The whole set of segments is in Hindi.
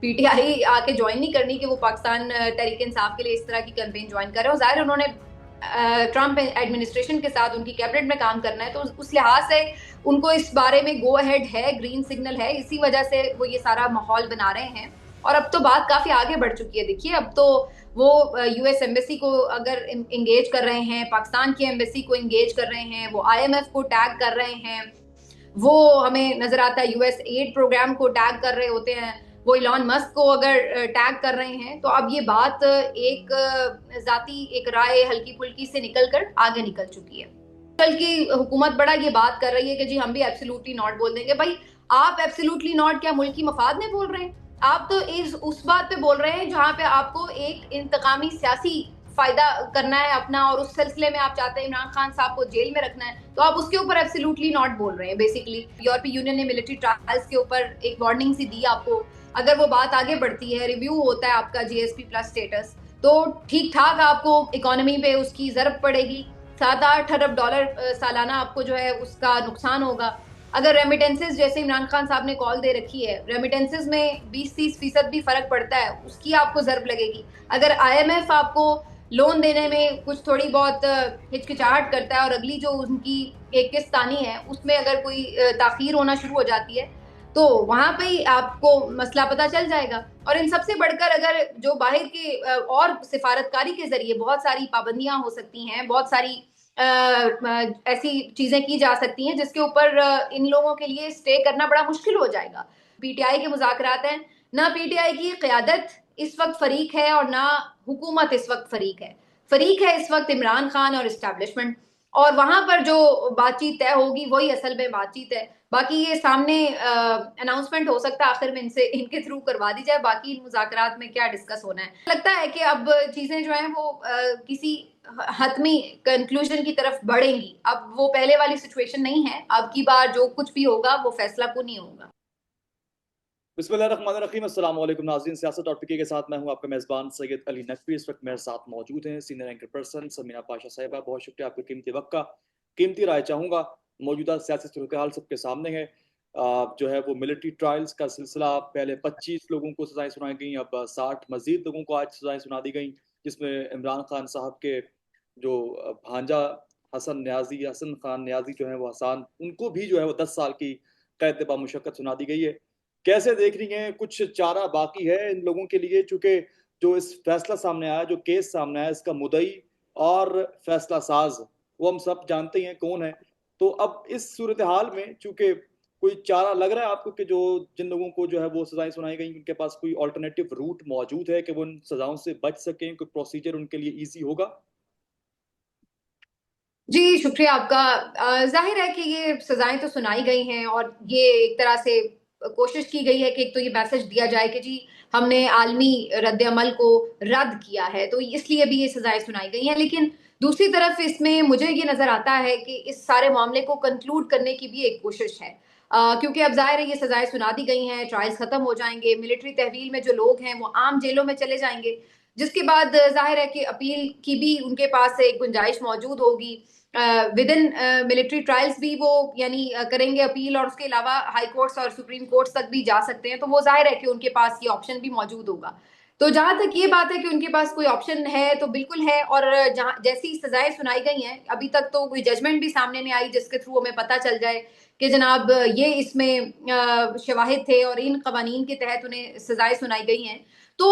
पीटीआई आके ज्वाइन नहीं करनी कि वो पाकिस्तान तहरीक इंसाफ के लिए इस तरह की कैंपेन ज्वाइन कर रहे हो। जाहिर उन्होंने ट्रंप एडमिनिस्ट्रेशन के साथ उनकी कैबिनेट में काम करना है, तो उस लिहाज से उनको इस बारे में गो अहेड है, ग्रीन सिग्नल है, इसी वजह से वो ये सारा माहौल बना रहे हैं। और अब तो बात काफी आगे बढ़ चुकी है। देखिए, अब तो वो यूएस एम्बेसी को अगर इंगेज कर रहे हैं, पाकिस्तान की एम्बेसी को इंगेज कर रहे हैं, वो आईएमएफ को टैग कर रहे हैं, वो हमें नजर आता है यूएस एड प्रोग्राम को टैग कर रहे होते हैं, वो इलॉन मस्क को अगर टैग कर रहे हैं। तो अब ये बात एक जाती एक राय हल्की फुल्की से निकलकर आगे निकल चुकी है। कल की हुकूमत बड़ा ये बात कर रही है कि जी हम भी एब्सोल्युटली नॉट बोल देंगे। भाई, आप एब्सोल्युटली नॉट क्या मुल्क की मफाद में बोल रहे हैं? आप तो इस उस बात पे बोल रहे हैं जहां पे आपको एक इंतकामी सियासी फायदा करना है अपना, और उस सिलसिले में आप चाहते हैं इमरान खान साहब को जेल में रखना है, तो आप उसके ऊपर एब्सोल्युटली नॉट बोल रहे हैं। बेसिकली यूरोपीय यूनियन ने मिलिट्री ट्रायल्स के ऊपर एक वार्निंग सी दी आपको। अगर वो बात आगे बढ़ती है, रिव्यू होता है आपका जीएसपी प्लस स्टेटस, तो ठीक ठाक आपको इकोनॉमी पे उसकी जरूरत पड़ेगी। 7-8 अरब डॉलर सालाना आपको जो है उसका नुकसान होगा। अगर रेमिटेंसेस, जैसे इमरान खान साहब ने कॉल दे रखी है, रेमिटेंसेस में 20-30% भी फर्क पड़ता है, उसकी आपको जरूरत लगेगी। अगर आईएमएफ आपको लोन देने में कुछ थोड़ी बहुत हिचकिचाहट करता है, और अगली जो उनकी एक किस्त आनी है उसमें अगर कोई ताखीर होना शुरू हो जाती है, तो वहां पे ही आपको मसला पता चल जाएगा। और इन सबसे बढ़कर अगर जो बाहर के और सिफारतकारी के जरिए बहुत सारी पाबंदियां हो सकती हैं, बहुत सारी ऐसी चीजें की जा सकती हैं जिसके ऊपर इन लोगों के लिए स्टे करना बड़ा मुश्किल हो जाएगा। पीटीआई के मुज़ाकरात हैं, ना पीटीआई की क़यादत इस वक्त फरीक है और ना हुकूमत इस वक्त फरीक है। फरीक है इस वक्त इमरान खान और इस्टेब्लिशमेंट, और वहां पर जो बातचीत तय होगी वही असल में बातचीत है। बाकी ये सामने अनाउंसमेंट हो सकता है आखिर में इनसे इनके थ्रू करवा दी जाए, बाकी इन मुज़ाकरात में क्या डिस्कस होना है। लगता है कि अब चीजें जो हैं वो किसी हतमी कंक्लूजन की तरफ बढ़ेंगी। अब वो पहले वाली सिचुएशन नहीं है। अब की बार जो कुछ भी होगा वो फैसला कुन ही होगा। बिस्मिल्लाहिर्रहमानिर्रहीम, अस्सलाम वालेकुम नाज़रीन। सियासत और फिक्र के साथ मैं हूं आपका मेज़बान सैयद अली नकवी। इस वक्त मेरे साथ मौजूद हैं senior anchor person Samina Pasha साहिबा। बहुत शुक्रिया आपके कीमती वक्त का। कीमती राय चाहूँगा। मौजूदा सियासी सूरत हाल सबके सामने है। जो है वो मिलिट्री ट्रायल्स का सिलसिला, पहले 25 लोगों को सज़ाएं सुनाई गई, अब 60 मजीद लोगों को आज सज़ाएं सुना दी गई, जिसमें इमरान खान साहब के जो भांजा हसन खान न्याजी जो है वो हसान, उनको भी जो है वो 10 साल की कैद बा मुशक्कत सुना दी गई है। कैसे देख रही हैं? कुछ चारा बाकी है इन लोगों के लिए? चूंकि जो इस फैसला सामने आया, जो केस सामने आया, इसका मुदई और फैसला साज वो हम सब जानते ही हैं कौन है। तो अब इस सूरत हाल में चूंकि कोई चारा लग रहा है आपको कि जो जिन लोगों को जो है वो सजाएं सुनाई गई, उनके पास कोई ऑल्टरनेटिव रूट मौजूद है कि वो उन सजाओं से बच सकें, कोई प्रोसीजर उनके लिए ईजी होगा? जी, शुक्रिया आपका। ज़ाहिर है कि ये सज़ाएँ तो सुनाई गई हैं, और ये एक तरह से कोशिश की गई है कि एक तो ये मैसेज दिया जाए कि जी हमने आलमी रद्द-ए-अमल को रद्द किया है, तो इसलिए भी ये सज़ाएँ सुनाई गई हैं। लेकिन दूसरी तरफ इसमें मुझे ये नज़र आता है कि इस सारे मामले को कंक्लूड करने की भी एक कोशिश है। क्योंकि अब ज़ाहिर है ये सज़ाएँ सुना दी गई हैं, ट्रायल्स खत्म हो जाएँगे, मिलिट्री तहवील में जो लोग हैं वो आम जेलों में चले जाएँगे, जिसके बाद ज़ाहिर है कि अपील की भी उनके पास एक गुंजाइश मौजूद होगी। विद इन मिलिट्री ट्रायल्स भी वो यानी करेंगे अपील, और उसके अलावा हाई कोर्ट्स और सुप्रीम कोर्ट्स तक भी जा सकते हैं, तो वो जाहिर है कि उनके पास ये ऑप्शन भी मौजूद होगा। तो जहां तक ये बात है कि उनके पास कोई ऑप्शन है, तो बिल्कुल है। और जहां जैसी सजाएं सुनाई गई हैं, अभी तक तो कोई जजमेंट भी सामने नहीं आई जिसके थ्रू हमें पता चल जाए कि जनाब ये इसमें शवाहिद थे और इन कवानीन के तहत उन्हें सजाएं सुनाई गई हैं। तो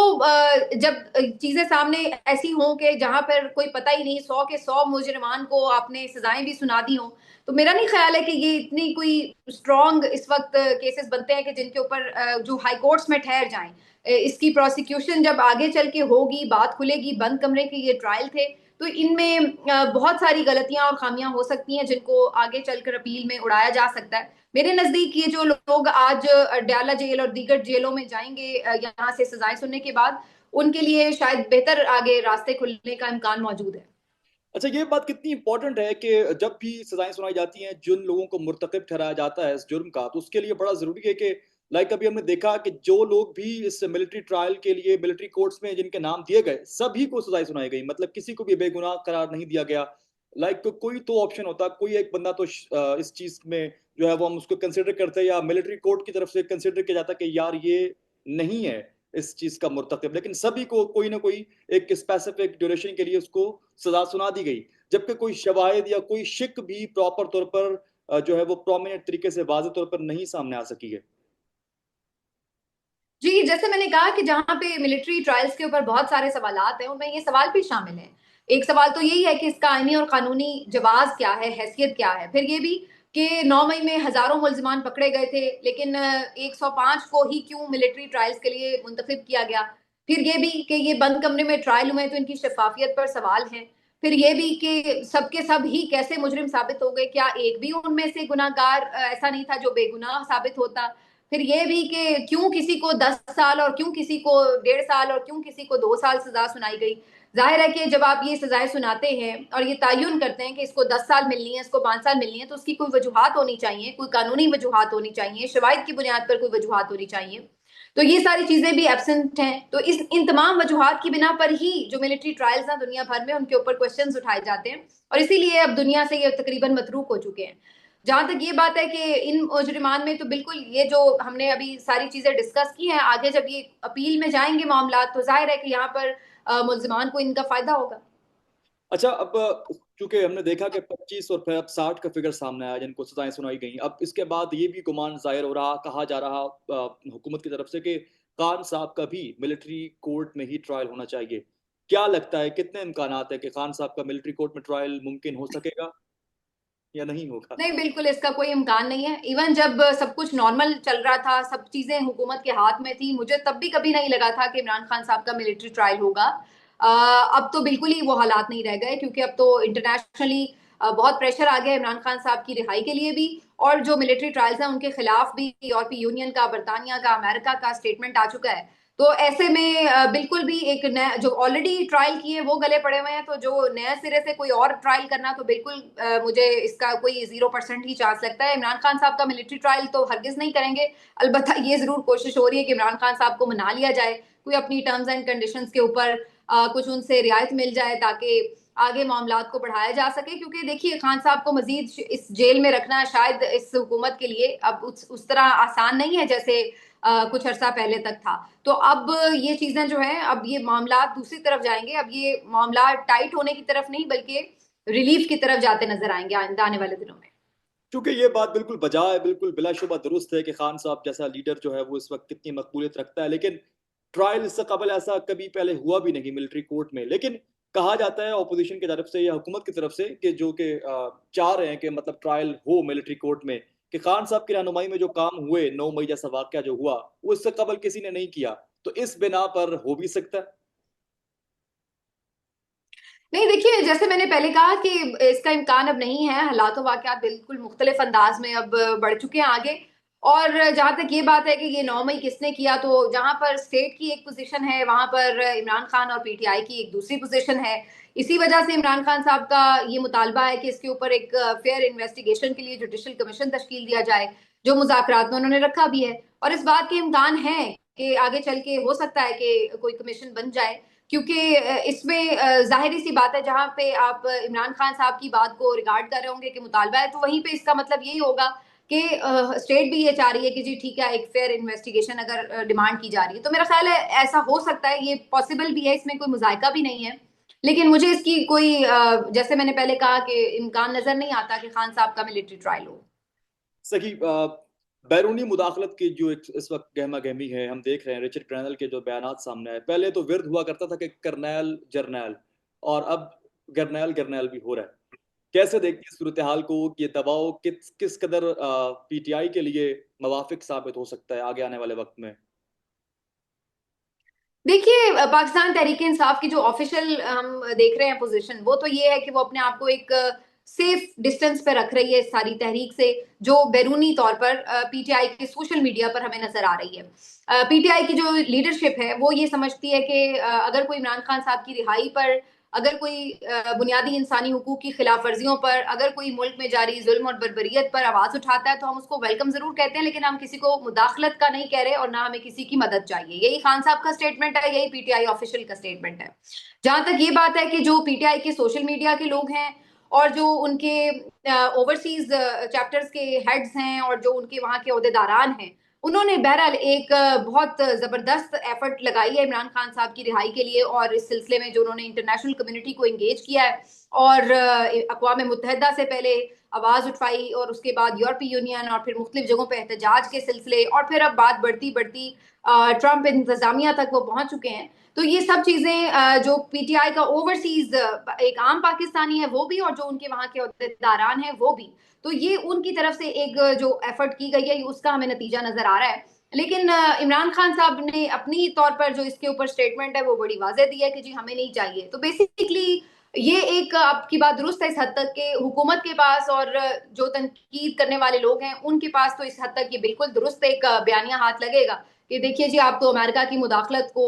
जब चीजें सामने ऐसी हों कि जहां पर कोई पता ही नहीं, 100 के 100 मुजरिमान को आपने सजाएं भी सुना दी हों, तो मेरा नहीं ख्याल है कि ये इतनी कोई स्ट्रॉन्ग इस वक्त केसेस बनते हैं कि जिनके ऊपर जो हाई कोर्ट्स में ठहर जाएं। इसकी प्रोसिक्यूशन जब आगे चल के होगी, बात खुलेगी, बंद कमरे के ये ट्रायल थे, तो इनमें बहुत सारी गलतियां और खामियां हो सकती हैं जिनको आगे चलकर अपील में उड़ाया जा सकता है। मेरे नजदीक ये जो लोग आज डयाला जेल और दीगर जेलों में जाएंगे यहाँ से सजाएं सुनने के बाद, उनके लिए शायद बेहतर आगे रास्ते खुलने का इम्कान मौजूद है। अच्छा, ये बात कितनी इंपॉर्टेंट है कि जब भी सजाएं सुनाई जाती हैं, जिन लोगों को मुर्तकब ठहराया जाता है इस जुर्म का, तो उसके लिए बड़ा ज़रूरी है कि लाइक अभी हमने देखा कि जो लोग भी इस मिलिट्री ट्रायल के लिए मिलिट्री कोर्ट्स में जिनके नाम दिए गए, सभी को सजाएं सुनाई गई। मतलब किसी को भी बेगुनाह करार नहीं दिया गया। लाइक कोई तो ऑप्शन होता, कोई एक बंदा तो इस चीज़ में जो है वो हम उसको कंसिडर करते हैं, या मिलिट्री कोर्ट की तरफ से कंसिडर किया जाता कि यार ये नहीं है, इस चीज का मुर्तकिब, लेकिन सभी को कोई ना कोई एक स्पेसिफिक ड्यूरेशन के लिए उसको सजा सुना दी गई, जबकि कोई शवाहिद या कोई शिक भी प्रॉपर तौर पर जो है वो प्रोमिनेंट तरीके से वाज़ेह तौर पर नहीं सामने आ सकी है। जी, जैसे मैंने कहा कि जहाँ पे मिलिट्री ट्रायल्स के ऊपर बहुत सारे सवालात हैं, उनमें ये सवाल भी शामिल हैं। एक सवाल तो यही है कि इसका आईनी और कानूनी जवाज़ क्या है, हैसियत क्या है? फिर ये भी कि 9 मई में हज़ारों मुल्ज़िमान पकड़े गए थे, लेकिन 105 को ही क्यों मिलिट्री ट्रायल्स के लिए मुंतखब किया गया? फिर ये भी कि ये बंद कमरे में ट्रायल हुए, तो इनकी शफ़ाफ़ियत पर सवाल हैं। फिर ये भी कि सब के सब ही कैसे मुजरिम साबित हो गए? क्या एक भी उनमें से गुनाहगार ऐसा नहीं था जो बेगुनाह साबित होता? फिर ये भी कि क्यों किसी को 10 साल और क्यों किसी को 1.5 साल और क्यों किसी को 2 साल सजा सुनाई गई। जाहिर है कि जब आप ये सजाएं सुनाते हैं और ये तयन करते हैं कि इसको 10 साल मिलनी है, इसको 5 साल मिलनी है, तो उसकी कोई वजूहात होनी चाहिए, कोई कानूनी वजूहात होनी चाहिए, शवाहिद की बुनियाद पर कोई वजूहात होनी चाहिए। तो ये सारी चीजें भी एब्सेंट हैं। तो इन तमाम वजूहात की बिना पर ही जो मिलिट्री ट्रायल्स हैं दुनिया भर में, उनके ऊपर क्वेश्चंस उठाए जाते हैं और इसीलिए अब दुनिया से ये तकरीबन मतरूक हो चुके हैं। जहां तक ये बात है कि इन मुजरिमान में तो बिल्कुल ये जो हमने अभी सारी चीजें डिस्कस की हैं, आगे जब ये अपील में जाएंगे मामला, तो जाहिर है कि यहाँ पर मुलजमान को इनका फायदा होगा। अच्छा, अब चूंकि हमने देखा कि 25 और फिर अब 60 का फिगर सामने आया जिनको सजाएं सुनाई गई, अब इसके बाद ये भी गुमान जाहिर हो रहा, कहा जा रहा हुकूमत की तरफ से कि खान साहब का भी मिलिट्री कोर्ट में ही ट्रायल होना चाहिए। क्या लगता है कितने इम्कानात है कि खान साहब का मिलिट्री कोर्ट में ट्रायल मुमकिन हो सकेगा या नहीं होगा? नहीं, बिल्कुल इसका कोई इम्कान नहीं है। इवन जब सब कुछ नॉर्मल चल रहा था, सब चीजें हुकूमत के हाथ में थी, मुझे तब भी कभी नहीं लगा था कि इमरान खान साहब का मिलिट्री ट्रायल होगा। अब तो बिल्कुल ही वो हालात नहीं रह गए, क्योंकि अब तो इंटरनेशनली बहुत प्रेशर आ गया इमरान खान साहब की रिहाई के लिए भी, और जो मिलिट्री ट्रायल्स हैं उनके खिलाफ भी यूरोपीय यूनियन का, बरतानिया का, अमेरिका का स्टेटमेंट आ चुका है। तो ऐसे में बिल्कुल भी एक नया, जो ऑलरेडी ट्रायल किए वो गले पड़े हुए हैं, तो जो नया सिरे से कोई और ट्रायल करना, तो बिल्कुल मुझे इसका कोई 0% ही चांस लगता है। इमरान खान साहब का मिलिट्री ट्रायल तो हरगिज नहीं करेंगे। अलबत्ता ये जरूर कोशिश हो रही है कि इमरान खान साहब को मना लिया जाए, कोई अपनी टर्म्स एंड कंडीशंस के ऊपर कुछ उनसे रियायत मिल जाए, ताकि आगे मामलात को बढ़ाया जा सके। क्योंकि देखिए, खान साहब को मजीद इस जेल में रखना शायद इस हुकूमत के लिए अब उस तरह आसान नहीं है जैसे कुछ अरसा पहले तक था। तो अब ये चीजें जो है, अब ये मामला दूसरी तरफ जाएंगे। अब ये मामला टाइट होने की तरफ नहीं, बल्कि रिलीफ की तरफ जाते नजर आएंगे आइंदा आने वाले दिनों में। क्योंकि ये बात बिल्कुल बजा है, बिल्कुल बिलाशुबा दुरुस्त है कि खान साहब जैसा लीडर जो है वो इस वक्त कितनी मकबूलियत रखता है, लेकिन ट्रायल इससे कबल ऐसा कभी पहले हुआ भी नहीं मिलिट्री कोर्ट में। लेकिन कहा जाता है अपोजिशन की तरफ से या हुकूमत की तरफ से कि जो कि चाह रहे हैं कि मतलब ट्रायल हो मिलिट्री कोर्ट में, कि खान साहब की रहनुमाई में जो काम हुए 9 मई जैसा वाक्य जो हुआ वो इससे कबल किसी ने नहीं किया, तो इस बिना पर हो भी सकता है। नहीं, देखिए, जैसे मैंने पहले कहा कि इसका इम्कान अब नहीं है। हालात वाकयात बिल्कुल मुख्तलिफ अंदाज में अब बढ़ चुके हैं आगे। और जहां तक ये बात है कि ये 9 मई किसने किया, तो जहां पर स्टेट की एक पोजीशन है, वहां पर इमरान खान और पीटीआई की एक दूसरी पोजीशन है। इसी वजह से इमरान खान साहब का ये मुतालबा है कि इसके ऊपर एक फेयर इन्वेस्टिगेशन के लिए जुडिशल कमीशन तश्कील दिया जाए, जो मुज़ाकरात में उन्होंने रखा भी है। और इस बात के इम्कान है कि आगे चल के हो सकता है कि कोई कमीशन बन जाए, क्योंकि इसमें जाहिर सी बात है, जहां पे आप इमरान खान साहब की बात को रिगार्ड कर रहे होंगे कि मुतालबा है, तो वहीं पे इसका मतलब यही होगा कि स्टेट भी ये चाह रही है कि जी ठीक है, एक फेयर इन्वेस्टिगेशन अगर डिमांड की जा रही है, तो मेरा ख्याल है ऐसा हो सकता है, ये पॉसिबल भी है, इसमें कोई मुजायका भी नहीं है। लेकिन मुझे इसकी कोई जैसे मैंने पहले कहा कि इम्कान नजर नहीं आता कि खान साहब का मिलिट्री ट्रायल हो। सही बैरूनी मुदाखलत की जो इस वक्त गहमा गहमी है, हम देख रहे हैं रिचर्ड ग्रैनल के जो बयान सामने आए। पहले तो विर्द हुआ करता था कि करनैल जर्नैल, और अब गरनैल गरनैल भी हो रहा है। कैसे देखती है सूरत हाल को? ये दबाव किस कदर पीटीआई के लिए मवाफिक साबित हो सकता है आगे आने वाले वक्त में? देखिए, पाकिस्तान तहरीक इंसाफ की जो ऑफिशियल हम देख रहे हैं पोजीशन, वो तो ये है कि वो अपने आप को एक सेफ डिस्टेंस पे रख रही है इस सारी तहरीक से, जो बैरूनी तौर पर पीटीआई के सोशल मीडिया पर हमें नजर आ रही है। पीटीआई की जो लीडरशिप है वो ये समझती है कि अगर कोई इमरान खान साहब की रिहाई पर, अगर कोई बुनियादी इंसानी हुकूक की खिलाफ वर्जियों पर, अगर कोई मुल्क में जारी जुल्म और बर्बरियत पर आवाज उठाता है, तो हम उसको वेलकम जरूर कहते हैं, लेकिन हम किसी को मुदाखलत का नहीं कह रहे और ना हमें किसी की मदद चाहिए। यही खान साहब का स्टेटमेंट है, यही पीटीआई ऑफिशियल का स्टेटमेंट है। जहां तक ये बात है कि जो पीटीआई के सोशल मीडिया के लोग हैं और जो उनके ओवरसीज चैप्टर्स के हेड्स हैं और जो उनके वहां के अहदेदारान हैं, उन्होंने बहरहाल एक बहुत जबरदस्त एफर्ट लगाई है इमरान खान साहब की रिहाई के लिए, और इस सिलसिले में जो उन्होंने इंटरनेशनल कम्युनिटी को एंगेज किया है और अक़वाम मुत्तहिदा से पहले आवाज उठाई, और उसके बाद यूरोपीय यूनियन, और फिर मुख्तलिफ जगहों पर एहतजाज के सिलसिले, और फिर अब बात बढ़ती बढ़ती ट्रंप इंतजामिया तक वो पहुंच चुके हैं। तो ये सब चीजें जो पीटीआई का ओवरसीज एक आम पाकिस्तानी है वो भी, और जो उनके वहां के अहदेदारान हैं वो भी, तो ये उनकी तरफ से एक जो एफर्ट की गई है उसका हमें नतीजा नजर आ रहा है। लेकिन इमरान खान साहब ने अपनी तौर पर जो इसके ऊपर स्टेटमेंट है वो बड़ी वाज़ेह दी है कि जी हमें नहीं चाहिए। तो बेसिकली ये एक आपकी बात दुरुस्त है इस हद तक कि हुकूमत के पास और जो तनकीद करने वाले लोग हैं उनके पास तो इस हद तक ये बिल्कुल दुरुस्त एक बयानिया हाथ लगेगा कि देखिए जी आप तो अमेरिका की मुदाखलत को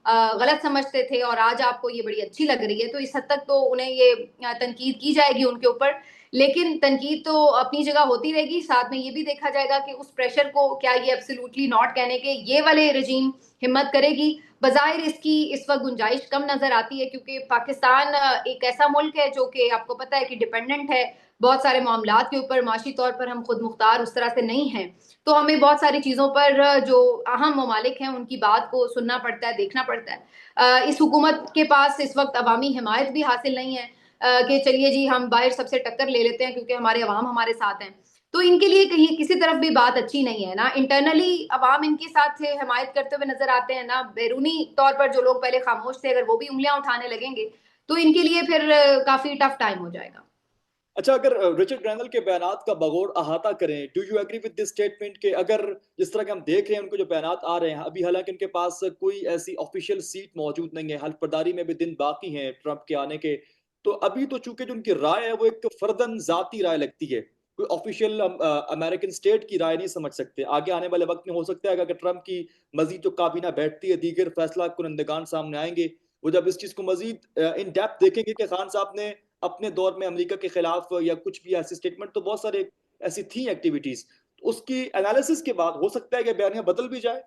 गलत समझते थे और आज आपको ये बड़ी अच्छी लग रही है। तो इस हद तक तो उन्हें ये तनकीद की जाएगी उनके ऊपर, लेकिन तनकीद तो अपनी जगह होती रहेगी। साथ में ये भी देखा जाएगा कि उस प्रेशर को क्या ये एब्सोल्युटली नॉट कहने के ये वाले रजीम हिम्मत करेगी। बज़ाहिर इसकी इस वक्त गुंजाइश कम नजर आती है, क्योंकि पाकिस्तान एक ऐसा मुल्क है जो कि आपको पता है कि डिपेंडेंट है बहुत सारे मामलात के ऊपर। माशी तौर पर हम खुद मुख्तार उस तरह से नहीं हैं, तो हमें बहुत सारी चीज़ों पर जो अहम ममालिक हैं उनकी बात को सुनना पड़ता है, देखना पड़ता है। इस हुकूमत के पास इस वक्त अवामी हिमायत भी हासिल नहीं है कि चलिए जी हम बाहर सबसे टक्कर ले लेते हैं क्योंकि हमारे अवाम हमारे साथ हैं। तो इनके लिए कहीं किसी तरफ भी बात अच्छी नहीं है ना। इंटरनली अवाम इनके साथ से हिमायत करते हुए नजर आते हैं, ना बैरूनी तौर पर जो लोग पहले खामोश थे अगर वो भी उंगलियां उठाने लगेंगे तो इनके लिए फिर काफी टफ टाइम हो जाएगा। अच्छा, अगर रिचर्ड ग्रैनल के बयानात का बगौर अहाता करें, do you agree with this statement के अगर जिस तरह के हम देख रहे हैं उनको जो बयानात आ रहे हैं अभी, हालांकि उनके पास कोई ऐसी ऑफिशियल सीट मौजूद नहीं है, हल्फ बर्दारी में भी दिन बाकी हैं ट्रंप के आने के, तो अभी तो चूंकि जो उनकी राय है वो एक फर्दन जाती राय लगती है, कोई ऑफिशियल अमेरिकन स्टेट की राय नहीं समझ सकते। आगे आने वाले वक्त में हो सकता है अगर ट्रंप की मजीद जो काबीना बैठती है, दीगर फैसला कुनंदगान सामने आएंगे, वो जब इस चीज को मजीद इन डेप्थ देखेंगे कि खान साहब ने अपने दौर में अमेरिका के खिलाफ या कुछ भी ऐसी स्टेटमेंट तो बहुत सारे ऐसी थी एक्टिविटीज, तो उसकी एनालिसिस के बाद हो सकता है कि बयानियां बदल भी जाए।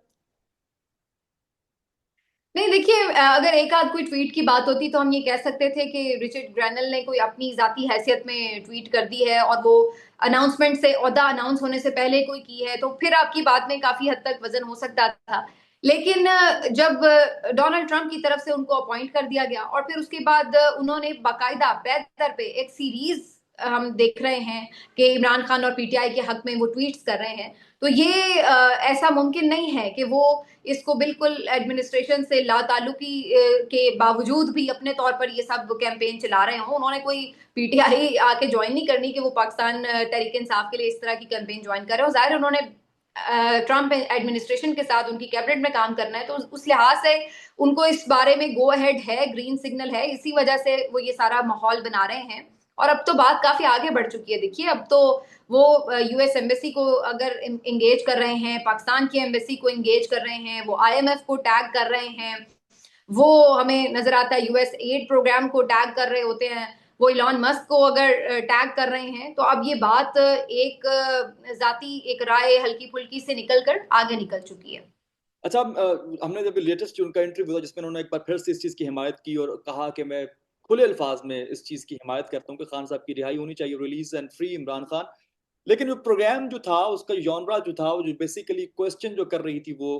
नहीं देखिए, अगर एक आध कोई ट्वीट की बात होती तो हम ये कह सकते थे कि रिचर्ड ग्रैनल ने कोई अपनी जाती हैसियत में ट्वीट कर दी है और वो अनाउंसमेंट से ओहदा अनाउंस होने से पहले कोई की है, तो फिर आपकी बात में काफी हद तक वजन हो सकता था। लेकिन जब डोनाल्ड ट्रंप की तरफ से उनको अपॉइंट कर दिया गया और फिर उसके बाद उन्होंने बाकायदा बेहतर पे एक सीरीज हम देख रहे हैं कि इमरान खान और पीटीआई के हक में वो ट्वीट्स कर रहे हैं, तो ये ऐसा मुमकिन नहीं है कि वो इसको बिल्कुल एडमिनिस्ट्रेशन से लाताल्लुकी के बावजूद भी अपने तौर पर ये सब कैंपेन चला रहे हों। उन्होंने कोई पीटीआई आके ज्वाइन नहीं करनी कि वो पाकिस्तान तहरीक इंसाफ के लिए इस तरह की कैंपेन ज्वाइन कर रहे हो। जाहिर उन्होंने ट्रंप एडमिनिस्ट्रेशन के साथ उनकी कैबिनेट में काम करना है, तो उस लिहाज से उनको इस बारे में गो अहेड है, ग्रीन सिग्नल है, इसी वजह से वो ये सारा माहौल बना रहे हैं। और अब तो बात काफी आगे बढ़ चुकी है। देखिए अब तो वो यूएस एम्बेसी को अगर इंगेज कर रहे हैं, पाकिस्तान की एम्बेसी को इंगेज कर रहे हैं, वो आईएमएफ को टैग कर रहे हैं, वो हमें नजर आता है यूएस एड प्रोग्राम को टैग कर रहे होते हैं, वो इलॉन मस्क को अगर टैग कर रहे हैं, तो अब ये बात एक जाती एक राय हल्की फुल्की से निकलकर आगे निकल चुकी है। अच्छा, हमने जब लेटेस्ट उनका इंटरव्यू था जिसमें उन्होंने एक बार फिर से इस चीज की हिमायत की और कहा कि मैं खुले अल्फाज में इस चीज की हिमायत करता हूँ कि खान साहब की रिहाई होनी चाहिए, release and free Imran Khan. लेकिन वो प्रोग्राम जो था उसका जॉनरा जो था वो जो बेसिकली क्वेश्चन जो कर रही थी वो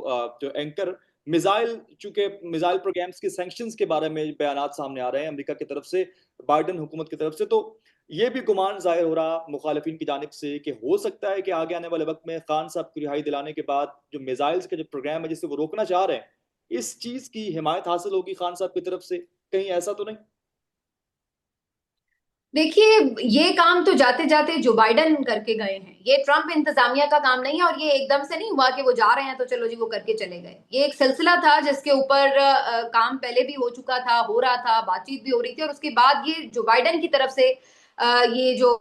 जो एंकर मिसाइल, चूंकि मिसाइल प्रोग्राम्स के सैंक्शंस के बारे में बयानात सामने आ रहे हैं अमेरिका की तरफ से, बाइडन हुकूमत की तरफ से, तो ये भी गुमान जाहिर हो रहा मुखालिफिन की जानिब से कि हो सकता है कि आगे आने वाले वक्त में खान साहब की रिहाई दिलाने के बाद जो मिसाइल्स का जो प्रोग्राम है जिसे वो रोकना चाह रहे हैं, इस चीज की हिमायत हासिल होगी खान साहब की तरफ से, कहीं ऐसा तो नहीं? देखिए, ये काम तो जाते जाते जो बाइडन करके गए हैं, ये ट्रंप इंतजामिया का काम नहीं है, और ये एकदम से नहीं हुआ कि वो जा रहे हैं तो चलो जी वो करके चले गए। ये एक सिलसिला था जिसके ऊपर काम पहले भी हो चुका था, हो रहा था, बातचीत भी हो रही थी, और उसके बाद ये जो बाइडन की तरफ से ये जो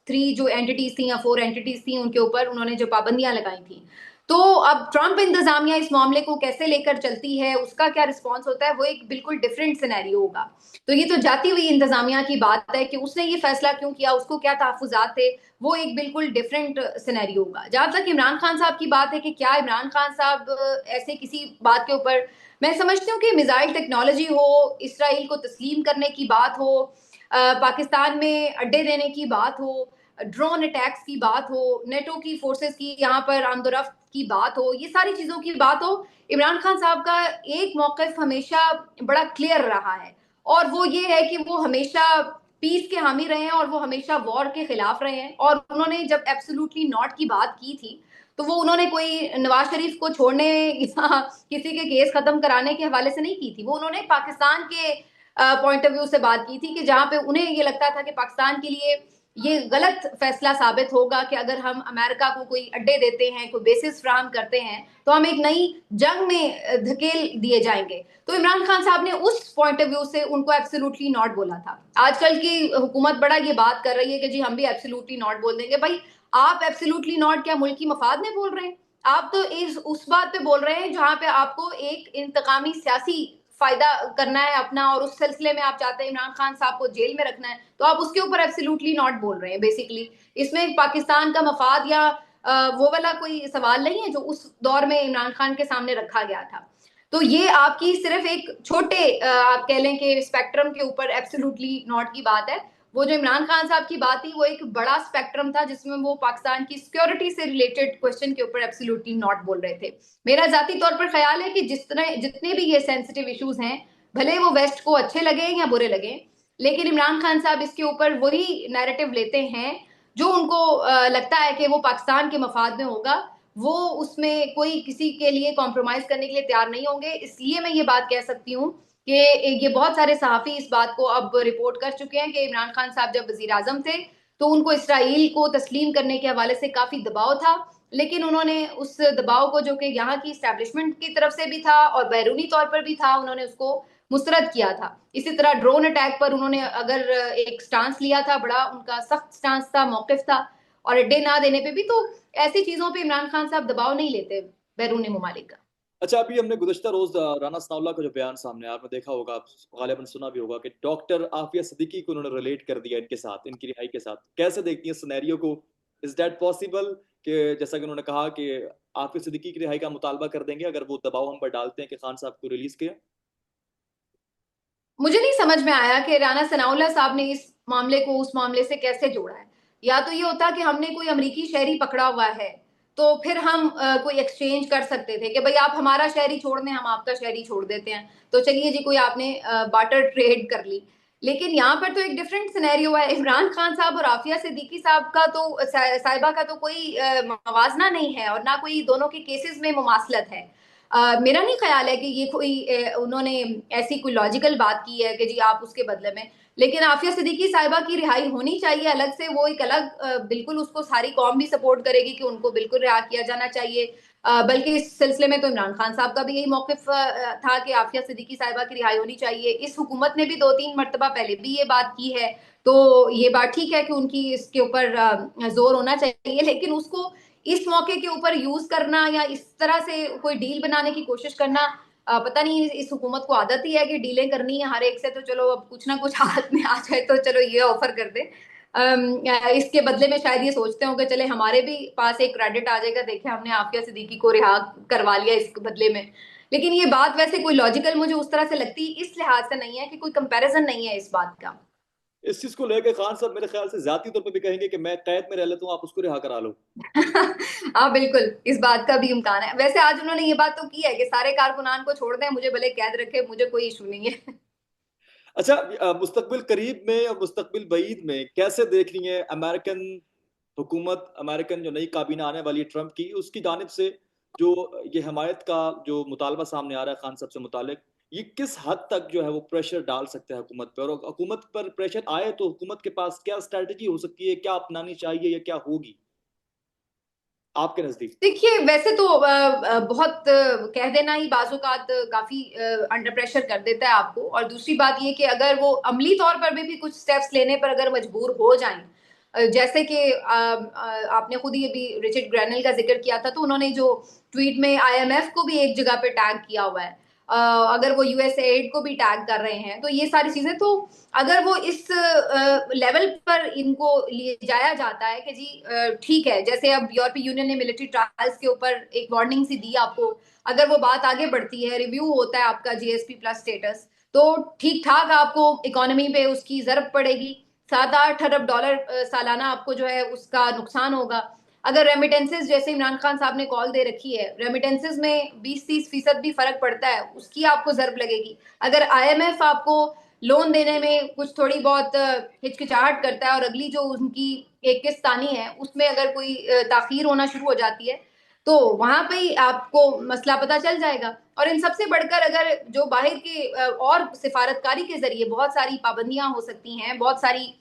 3 जो एंटिटीज थी या 4 एंटिटीज थी उनके ऊपर उन्होंने जो पाबंदियां लगाई थी, तो अब ट्रंप इंतजामिया इस मामले को कैसे लेकर चलती है, उसका क्या रिस्पॉन्स होता है, वो एक बिल्कुल डिफरेंट सिनेरियो होगा। तो ये तो जाती हुई इंतजामिया की बात है कि उसने ये फैसला क्यों किया, उसको क्या तहफुजात थे, वो एक बिल्कुल डिफरेंट सिनेरियो होगा। जहां तक इमरान खान साहब की बात है कि क्या इमरान खान साहब ऐसे किसी बात के ऊपर, मैं समझती हूँ कि मिसाइल टेक्नोलॉजी हो, इसराइल को तस्लीम करने की बात हो, पाकिस्तान में अड्डे देने की बात हो, ड्रोन अटैक्स की बात हो, नेटो की फोर्सेस की यहाँ पर आमदोरफ्त की बात हो, ये सारी चीजों की बात हो, इमरान खान साहब का एक मौकफ हमेशा बड़ा क्लियर रहा है, और वो ये है कि वो हमेशा पीस के हामी रहे हैं और वो हमेशा वॉर के खिलाफ रहे हैं। और उन्होंने जब एब्सोल्युटली नॉट की बात की थी, तो वो उन्होंने कोई नवाज शरीफ को छोड़ने या किसी के केस खत्म कराने के हवाले से नहीं की थी। वो उन्होंने पाकिस्तान के पॉइंट ऑफ व्यू से बात की थी कि जहां पे उन्हें ये लगता था कि पाकिस्तान के लिए ये गलत फैसला साबित होगा कि अगर हम अमेरिका को कोई अड्डे देते हैं, कोई बेसिस फ्राहम करते हैं, तो हम एक नई जंग में धकेल दिए जाएंगे। तो इमरान खान साहब ने उस पॉइंट ऑफ व्यू से उनको एब्सोल्युटली नॉट बोला था। आजकल की हुकूमत बड़ा ये बात कर रही है कि जी हम भी एब्सोल्युटली नॉट बोल देंगे। भाई, आप एब्सोल्युटली नॉट क्या मुल्क की मफाद में बोल रहे हैं? आप तो इस उस बात पे बोल रहे हैं जहां पे आपको एक इंतकामी सियासी फायदा करना है अपना, और उस सिलसिले में आप चाहते हैं इमरान खान साहब को जेल में रखना है, तो आप उसके ऊपर एब्सोल्युटली नॉट बोल रहे हैं। बेसिकली इसमें पाकिस्तान का मफाद या वो वाला कोई सवाल नहीं है जो उस दौर में इमरान खान के सामने रखा गया था। तो ये आपकी सिर्फ एक छोटे आप कह लें कि स्पेक्ट्रम के ऊपर एब्सोल्युटली नॉट की बात है। वो जो इमरान खान साहब की बात थी वो एक बड़ा स्पेक्ट्रम था जिसमें वो पाकिस्तान की सिक्योरिटी से रिलेटेड क्वेश्चन के ऊपर एब्सोल्युटली नॉट बोल रहे थे। मेरा जाती तौर पर ख्याल है कि जितने भी ये सेंसिटिव इश्यूज हैं, भले वो वेस्ट को अच्छे लगे या बुरे लगे, लेकिन इमरान खान साहब इसके ऊपर वही नैरेटिव लेते हैं जो उनको लगता है कि वो पाकिस्तान के मफाद में होगा। वो उसमें कोई किसी के लिए कॉम्प्रोमाइज करने के लिए तैयार नहीं होंगे। इसलिए मैं ये बात कह सकती हूँ कि ये बहुत सारे सहाफी इस बात को अब रिपोर्ट कर चुके हैं कि इमरान खान साहब जब वजीर आजम थे तो उनको इसराइल को तस्लीम करने के हवाले से काफी दबाव था, लेकिन उन्होंने उस दबाव को, जो कि यहाँ की स्टैब्लिशमेंट की तरफ से भी था और बैरूनी तौर पर भी था, उन्होंने उसको मुस्तरद किया था। इसी तरह ड्रोन अटैक पर उन्होंने अगर एक स्टांस लिया था, बड़ा उनका सख्त स्टांस था, मौकिफ था, और अड्डे ना देने पे भी, तो ऐसी चीजों पे इमरान खान साहब दबाव नहीं लेते बैरूनी ममालिक का। अच्छा, अभी हमने गुज़श्ता रोज़ राना सनाउल्लाह का जो बयान सामने आया, आपने देखा होगा, आप ग़ालिबन सुना भी होगा कि डॉक्टर आफ़िया सिद्दीकी को उन्होंने रिलेट कर दिया इनके साथ, इनकी रिहाई के साथ। कैसे देखती हैं सिनेरियो को? इज़ दैट पॉसिबल कि जैसा कि उन्होंने कहा कि आफ़िया सिद्दीकी की रिहाई का मुतालबा कर देंगे अगर वो दबाव हम पर डालते हैं कि खान साहब को रिलीज़ किया? मुझे नहीं समझ में आया कि राना सनाउल्लाह साहब ने इस मामले को उस मामले से कैसे जोड़ा है। या तो ये होता कि हमने कोई अमरीकी शहरी पकड़ा हुआ है, तो फिर हम कोई एक्सचेंज कर सकते थे कि भाई आप हमारा शहरी छोड़ दें, हम आपका शहरी छोड़ देते हैं। तो चलिए जी, कोई आपने बार्टर ट्रेड कर ली। लेकिन यहाँ पर तो एक डिफरेंट सिनेरियो है। इमरान खान साहब और आफिया सिद्दीकी साहब का तो साहिबा का तो कोई मवाजना नहीं है, और ना कोई दोनों के केसेस में मुमासलत है। मेरा नहीं ख्याल है कि ये कोई उन्होंने ऐसी कोई लॉजिकल बात की है कि जी आप उसके बदले में। लेकिन आफिया सिद्दीकी साहिबा की रिहाई होनी चाहिए अलग से, वो एक अलग बिल्कुल उसको सारी कौम भी सपोर्ट करेगी कि उनको बिल्कुल रिहा किया जाना चाहिए। बल्कि इस सिलसिले में तो इमरान खान साहब का भी यही मौकिफ था कि आफिया सिद्दीकी साहिबा की रिहाई होनी चाहिए। इस हुकूमत ने भी 2-3 मरतबा पहले भी ये बात की है, तो ये बात ठीक है कि उनकी इसके ऊपर जोर होना चाहिए। लेकिन उसको इस मौके के ऊपर यूज करना या इस तरह से कोई डील बनाने की कोशिश करना, पता नहीं इस हुकूमत को आदत ही है कि डीलें करनी है हर एक से, तो चलो अब कुछ ना कुछ हाथ में आ जाए तो चलो ये ऑफर कर दे। इसके बदले में शायद ये सोचते हो कि चले हमारे भी पास एक क्रेडिट आ जाएगा, देखे हमने आफिया सिद्दीकी को रिहा करवा लिया इस बदले में। लेकिन ये बात वैसे कोई लॉजिकल मुझे उस तरह से लगती इस लिहाज से नहीं है कि कोई कंपैरिजन नहीं है इस बात का। इस चीज़ को लेके खान साहब मेरे ख़्याल से ज़ाती तौर पे भी कहेंगे कि मैं कैद में रह लेता हूँ, आप उसको रिहा करा लो। हाँ बिल्कुल, इस बात का भी इम्कान है। वैसे आज उन्होंने ये बात तो की है कि सारे कारकुनान को छोड़ दें, मुझे भले कैद रखे, मुझे कोई इशू नहीं है। अच्छा, मुस्तकबिल करीब में और मुस्तकबिल बईद में कैसे देख रही हैं अमेरिकन हुकूमत, अमेरिकन जो नई काबीना आने वाली है ट्रंप की, उसकी जानिब से जो ये हमायत का जो मुतालबा सामने आ रहा है खान साहब से मुतालिक, ये किस हद तक जो है वो प्रेशर डाल सकते हैं हुकूमत पर? और हुकूमत पर प्रेशर आए तो हुकूमत के पास क्या स्ट्रैटेजी हो सकती है, क्या अपनानी चाहिए या क्या होगी आपके नज़दीक? देखिए, वैसे तो बहुत कह देना ही बाज़-औक़ात काफ़ी अंडर प्रेशर कर देता है आपको। और दूसरी बात ये कि अगर वो अमली तौर पर भी कुछ स्टेप्स लेने पर अगर मजबूर हो जाएँ, जैसे कि आपने खुद ही अभी रिचर्ड ग्रैनल का ज़िक्र किया था, तो उन्होंने जो ट्वीट में आईएमएफ को भी एक जगह पे टैग किया हुआ है। अगर वो यूएसएड को भी टैग कर रहे हैं, तो ये सारी चीज़ें, तो अगर वो इस लेवल पर इनको ले जाया जाता है कि जी ठीक है, जैसे अब यूरोपीय यूनियन ने मिलिट्री ट्रायल्स के ऊपर एक वार्निंग सी दी आपको, अगर वो बात आगे बढ़ती है, रिव्यू होता है आपका जीएसपी प्लस स्टेटस, तो ठीक ठाक आपको इकोनॉमी पे उसकी जरब पड़ेगी, 7-8 अरब डॉलर सालाना आपको जो है उसका नुकसान होगा। अगर रेमिटेंसेस, जैसे इमरान खान साहब ने कॉल दे रखी है, रेमिटेंसेस में 20-30% भी फर्क पड़ता है, उसकी आपको जर्ब लगेगी। अगर आईएमएफ आपको लोन देने में कुछ थोड़ी बहुत हिचकिचाहट करता है और अगली जो उनकी एक किस्त आनी है उसमें अगर कोई ताखीर होना शुरू हो जाती है, तो वहां पे ही आपको मसला पता चल जाएगा। और इन सबसे बढ़कर अगर जो बाहर के और सिफारतकारी के जरिए बहुत सारी पाबंदियां हो सकती हैं, बहुत सारी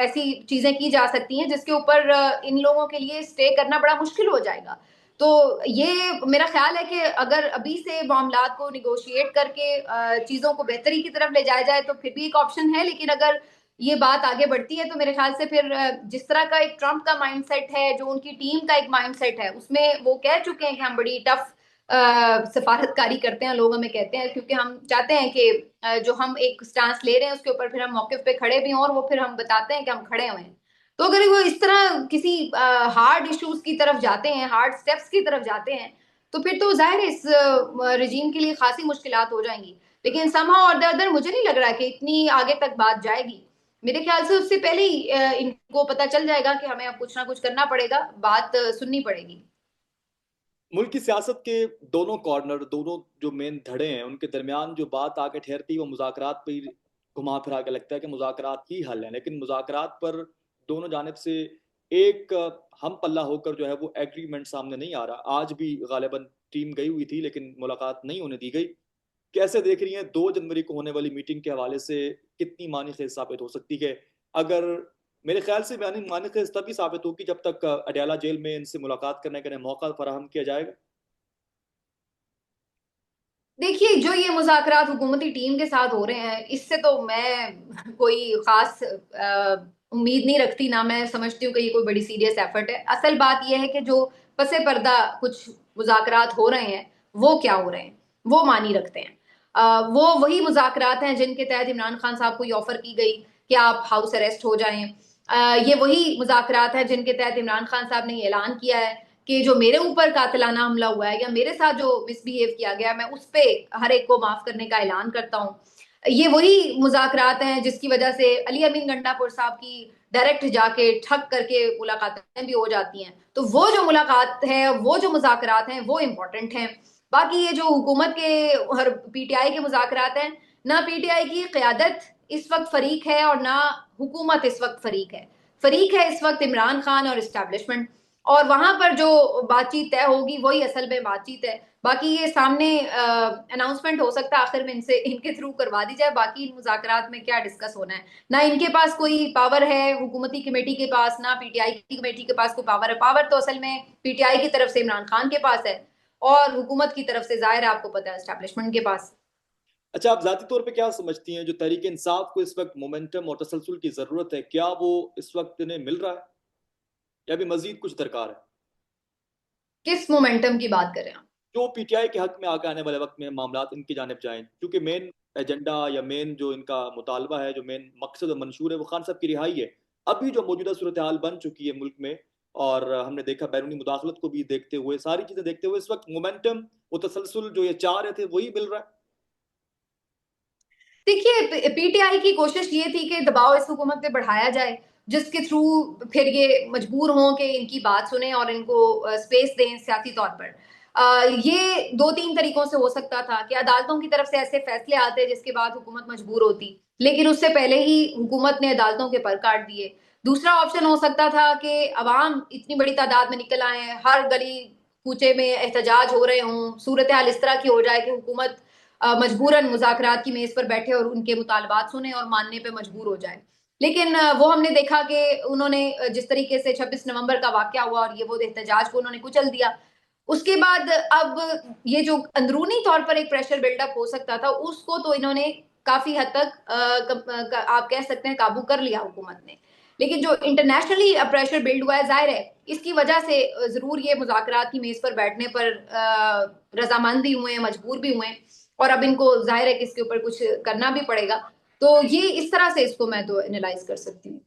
ऐसी चीजें की जा सकती हैं जिसके ऊपर इन लोगों के लिए स्टे करना बड़ा मुश्किल हो जाएगा। तो ये मेरा ख्याल है कि अगर अभी से मामलात को निगोशिएट करके चीजों को बेहतरी की तरफ ले जाया जाए तो फिर भी एक ऑप्शन है, लेकिन अगर ये बात आगे बढ़ती है तो मेरे ख्याल से फिर जिस तरह का एक ट्रंप का माइंडसेट है, जो उनकी टीम का एक माइंडसेट है, उसमें वो कह चुके हैं कि हम बड़ी टफ सिफारतकारी करते हैं, लोग हमें कहते हैं, क्योंकि हम चाहते हैं कि जो हम एक स्टांस ले रहे हैं उसके ऊपर फिर हम मौके पे खड़े भी हों और वो फिर हम बताते हैं कि हम खड़े हुए हैं। तो अगर वो इस तरह किसी हार्ड इश्यूज की तरफ जाते हैं, हार्ड स्टेप्स की तरफ जाते हैं, तो फिर तो जाहिर है इस रजीम के लिए खासी मुश्किलात हो जाएंगी। लेकिन समहाउ और द अदर मुझे नहीं लग रहा कि इतनी आगे तक बात जाएगी। मेरे ख्याल से उससे पहले ही इनको पता चल जाएगा कि हमें अब कुछ ना कुछ करना पड़ेगा, बात सुननी पड़ेगी। मुल्क की सियासत के दोनों कॉर्नर, दोनों जो मेन धड़े हैं, उनके दरमियान जो बात आके ठहरती है वो मुज़ाकरात पे ही घुमा फिरा के लगता है कि मुज़ाकरात ही हल है। लेकिन मुज़ाकरात पर दोनों जानिब से एक हम पल्ला होकर जो है वो एग्रीमेंट सामने नहीं आ रहा। आज भी गालिबन टीम गई हुई थी लेकिन मुलाकात नहीं होने दी गई। कैसे देख रही हैं 2 जनवरी को होने वाली मीटिंग के हवाले से, कितनी मानी खेज साबित हो सकती है? अगर मेरे ख्याल से मानी खेज तभी साबित होगी जब तक अडयाला जेल में इनसे मुलाकात करने का मौका फराहम किया जाएगा। देखिए, जो ये मुज़ाकरात हुकूमती टीम के साथ हो रहे हैं, इससे तो मैं कोई ख़ास उम्मीद नहीं रखती, ना मैं समझती हूँ कि ये कोई बड़ी सीरियस एफ़र्ट है। असल बात ये है कि जो पसे पर्दा कुछ मुज़ाकरात हो रहे हैं, वो क्या हो रहे हैं, वो मानी रखते हैं। वो वही मुज़ाकरात हैं जिनके तहत इमरान खान साहब को ये ऑफ़र की गई कि आप हाउस अरेस्ट हो जाएँ। ये वही मुज़ाकरात हैं जिनके तहत इमरान खान साहब ने ये ऐलान किया है कि जो मेरे ऊपर कातिलाना हमला हुआ है या मेरे साथ जो मिसबिहेव किया गया, मैं उस पे हर एक को माफ करने का ऐलान करता हूँ। ये वही मुज़ाकरात हैं जिसकी वजह से अली अमीन गंडापुर साहब की डायरेक्ट जाके ठग करके मुलाकातें भी हो जाती हैं। तो वो जो मुलाकात है, वो जो मुज़ाकरात हैं, वो इम्पोर्टेंट हैं। बाकी ये जो हुकूमत के और पीटीआई के मुज़ाकरात हैं, ना पीटीआई की क़यादत इस वक़्त फ़रीक है और ना हुकूमत इस वक़्त फ़रीक है। फ़रीक है इस वक़्त इमरान खान और एस्टेब्लिशमेंट, और वहां पर जो बातचीत तय होगी वही असल में बातचीत है। बाकी ये सामने अनाउंसमेंट हो सकता है आखिर में इनसे इनके थ्रू करवा दी जाए, बाकी इन मुज़ाकरात में क्या डिस्कस होना है। ना इनके पास कोई पावर है हुकूमती कमेटी के पास, ना पीटीआई की कमेटी के पास कोई पावर है। पावर तो असल में पीटीआई की तरफ से इमरान खान के पास है और हुकूमत की तरफ से जाहिर है, आपको पता है, एस्टेब्लिशमेंट के पास। अच्छा, आप ज़ाती तौर पे क्या समझती हैं जो तहरीक इंसाफ को इस वक्त मोमेंटम और तसलसल की ज़रूरत है, क्या वो इस वक्त इन्हें मिल रहा है या भी मजीद कुछ दरकार है? किस मोमेंटम की बात करें आप? जो पीटीआई के हक में आगे आने वाले वक्त में मामलात इनकी जानिब जाएं, क्योंकि मेन एजेंडा या मेन जो इनका मुतालबा है, जो मेन मकसद और मंशूर है, वो खान साहब की रिहाई है। अभी जो मौजूदा सूरत हाल बन चुकी है मुल्क में, और हमने देखा बैरूनी मुदाखलत को भी देखते हुए, सारी चीज़ें देखते हुए, इस वक्त मोमेंटम वो तसलसल जो ये चाह रहे थे वही मिल रहा है। देखिए, पीटीआई की कोशिश ये थी कि दबाव इस हुकूमत पे बढ़ाया जाए, जिसके थ्रू फिर ये मजबूर हों कि इनकी बात सुने और इनको स्पेस दें सियासी तौर पर। ये 2-3 तरीकों से हो सकता था कि अदालतों की तरफ से ऐसे फैसले आते जिसके बाद हुकूमत मजबूर होती, लेकिन उससे पहले ही हुकूमत ने अदालतों के पर काट दिए। दूसरा ऑप्शन हो सकता था कि अवाम इतनी बड़ी तादाद में निकल आए, हर गली कूचे में एहतजाज हो रहे हों, सूरत हाल इस तरह की हो जाए कि हुकूमत मजबूरन मुज़ाकरात की मेज़ पर बैठे और उनके मुतालबात सुने और मानने पे मजबूर हो जाए। लेकिन वो हमने देखा कि उन्होंने जिस तरीके से 26 नवंबर का वाक़या हुआ और ये वो एहतजाज को उन्होंने कुचल दिया। उसके बाद अब ये जो अंदरूनी तौर पर एक प्रेशर बिल्डअप हो सकता था, उसको तो इन्होंने काफ़ी हद तक आप कह सकते हैं काबू कर लिया हुकूमत ने। लेकिन जो इंटरनेशनली प्रेशर बिल्ड हुआ है, ज़ाहिर है इसकी वजह से ज़रूर ये मुज़ाकरात की मेज़ पर बैठने पर रज़ामंद भी हुए हैं, मजबूर भी हुए हैं। और अब इनको ज़ाहिर है कि इसके ऊपर कुछ करना भी पड़ेगा। तो ये इस तरह से इसको मैं तो एनालाइज़ कर सकती हूँ।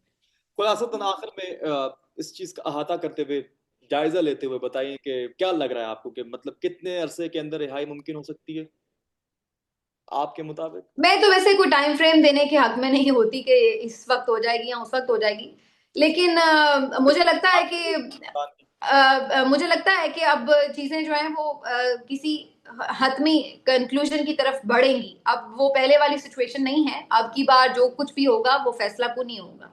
खुलासतन आखिर में इस चीज़ का अहाता करते हुए, जायज़ा लेते हुए बताइए कि क्या लग रहा है आपको कि मतलब कितने अरसे के अंदर रिहाई मुमकिन हो सकती है आपके मुताबिक? मैं तो वैसे कोई टाइम फ्रेम देने के हक में नहीं होती कि इस वक़्त हो जाएगी या उस वक़्त हो जाएगी। लेकिन मुझे लगता है कि अब चीजें जो हैं वो किसी हतमी कंक्लूजन की तरफ बढ़ेंगी। अब वो पहले वाली सिचुएशन नहीं है। अब की बार जो कुछ भी होगा वो फैसला को नहीं होगा।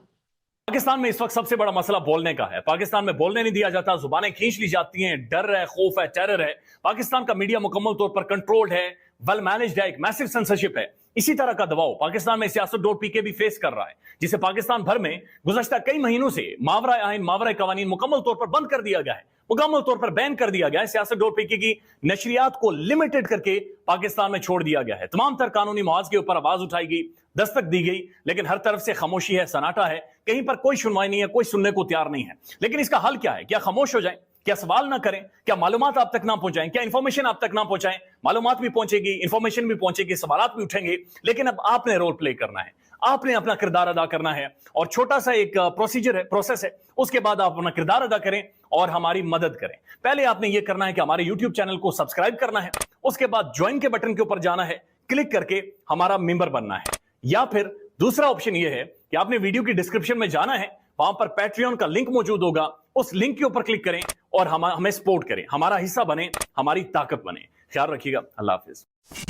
पाकिस्तान में इस वक्त सबसे बड़ा मसला बोलने का है। पाकिस्तान में बोलने नहीं दिया जाता, जुबानें खींच ली जाती हैं, डर है, खौफ है, टेरर है। पाकिस्तान का मीडिया मुकम्मल तौर पर कंट्रोल्ड है, वेल मैनेज्ड है, एक मैसिव सेंसरशिप है। इसी तरह का दबाव पाकिस्तान में siyaset.pk भी फेस कर रहा है, जिसे पाकिस्तान भर में गुज़श्ता कई महीनों से मावरा आइन, मावरा कवानीन मुकम्मल तौर पर बंद कर दिया गया है, मुकम्मल तौर पर बैन कर दिया गया है। siyaset.pk की नशरियात को लिमिटेड करके पाकिस्तान में छोड़ दिया गया है। तमाम तर कानूनी मुआवजे के ऊपर आवाज उठाई गई, दस्तक दी गई, लेकिन हर तरफ से खामोशी है, सन्नाटा है, कहीं पर कोई सुनवाई नहीं है, कोई सुनने को तैयार नहीं है। लेकिन इसका हल क्या है? क्या खामोश हो जाएं? क्या सवाल ना करें? क्या मालूमात आप तक ना पहुंचाएं? क्या इंफॉर्मेशन आप तक ना पहुंचाएं? मालूमात भी पहुंचेगी, इंफॉर्मेशन भी पहुंचेगी, सवालात भी उठेंगे, लेकिन अब आपने रोल प्ले करना है, आपने अपना किरदार अदा करना है। और छोटा सा एक प्रोसीजर है, प्रोसेस है, उसके बाद आप अपना किरदार अदा करें और हमारी मदद करें। पहले आपने यह करना है कि हमारे यूट्यूब चैनल को सब्सक्राइब करना है, उसके बाद ज्वाइन के बटन के ऊपर जाना है, क्लिक करके हमारा मेंबर बनना है। या फिर दूसरा ऑप्शन यह है कि आपने वीडियो की डिस्क्रिप्शन में जाना है, वहां पर पैट्रियन का लिंक मौजूद होगा, उस लिंक के ऊपर क्लिक करें और हमें सपोर्ट करें, हमारा हिस्सा बने, हमारी ताकत बने। ख्याल रखिएगा। अल्लाह हाफिज।